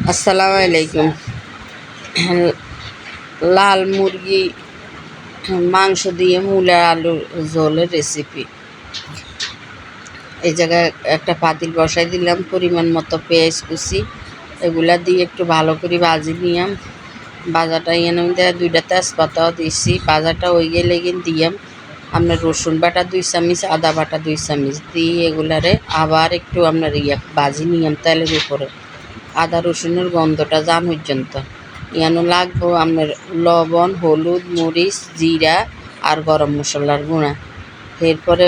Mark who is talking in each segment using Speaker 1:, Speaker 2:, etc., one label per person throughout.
Speaker 1: আসসালামু আলাইকুম। লাল মুরগি মাংস দিয়ে মূলা আলুর ঝোলের রেসিপি। এই জায়গায় একটা পাতিল বসাই দিলাম, পরিমাণ মতো পেঁয়াজ কুচি এগুলা দিয়ে একটু ভালো করে ভাজি নিয়াম। ভাজাটা এনে দেয়, দুইটা তেজপাতাও দিয়েছি। ভাজাটা ওই গেলে দিয়াম আপনার রসুন বাটা 2 চামচ, আদা বাটা 2 চামচ দিয়ে এগুলারে আবার একটু আপনার ভাজি নিয়াম তেলের উপরে। আদা রসুনের গন্ধটা যান পর্যন্ত ইয়ানো লাগবো আপনার লবণ, হলুদ, মরিচ, জিরা আর গরম মশলার গুঁড়া। এরপরে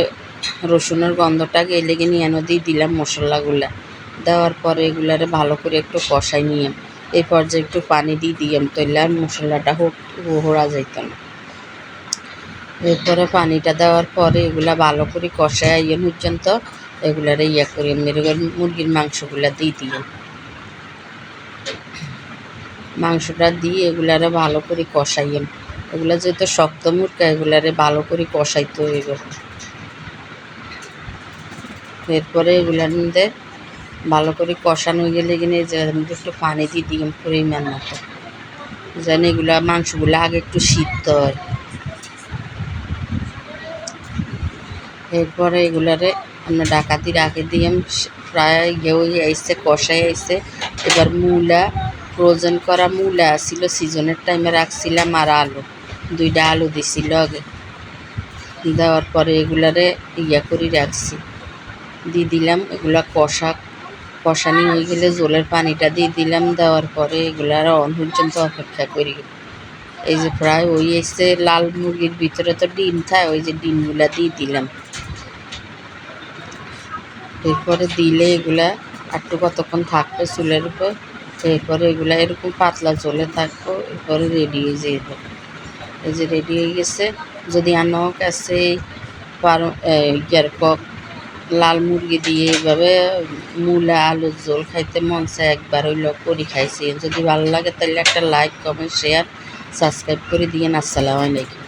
Speaker 1: রসুনের গন্ধটা গেলে ইয়ানো দিয়ে দিলাম মশলাগুলা। দেওয়ার পরে এগুলারে ভালো করে একটু কষাই নিয়াম। এই পর্যায়ে একটু পানি দিয়ে দিয়াম, তৈলে আর মশলাটা হোড়া যাইত না। এরপরে পানিটা দেওয়ার পরে এগুলা ভালো করে কষাই ইয়ে পর্যন্ত এগুলারে করি মুরগির মাংসগুলা দিয়ে দিয়াম। মাংসটা দিয়ে এগুলারে ভালো করে কষাইয়েন। এগুলা যেহেতু শক্ত মুরগা, এগুলারে ভালো করে কষাইতে হইব। এরপরে এগুলার মধ্যে ভালো করে কষানো গেলে যে একটু পানি দিয়ে দিই পরিমাণ মতো, যেন এগুলা মাংসগুলো আগে একটু সিদ্ধ হয়। এরপরে এগুলারে আমরা ঢাকা দিয়ে রাখে দিয়ে প্রায় হয়ে আইসে, কষাই আইসে। এবার মূলা, ফ্রোজেন করা মূলা ছিল, সিজনের টাইমে রাখছিলাম, আর আলু, 2টা আলু দিছিল আগে। দেওয়ার পরে এগুলারে করে রাখছি, দিয়ে দিলাম। এগুলা কষানি হয়ে গেলে জলের পানিটা দিয়ে দিলাম। দেওয়ার পরে এগুলার পর্যন্ত অপেক্ষা করি। এই যে প্রায় ওই এসে লাল মুরগির ভিতরে তো ডিম থাকে, ওই যে ডিমগুলা দিয়ে দিলাম। এরপরে দিলে এগুলা একটু কতক্ষণ থাকবে চুলের উপর। এরপরে এগুলা এরকম পাতলা চলে থাকবো। এরপরে রেডি হয়ে যাবে। এই যে রেডি হয়ে গেছে। যদি আনাও কাছে লাল মুরগি দিয়ে এইভাবে মূলা আলুর ঝোল খাইতে মন চায়, একবার হইল করে খাইছি। যদি ভালো লাগে তাহলে একটা লাইক, কমেন্ট, শেয়ার, সাবস্ক্রাইব করে দিয়েন। আসসালামু আলাইকুম।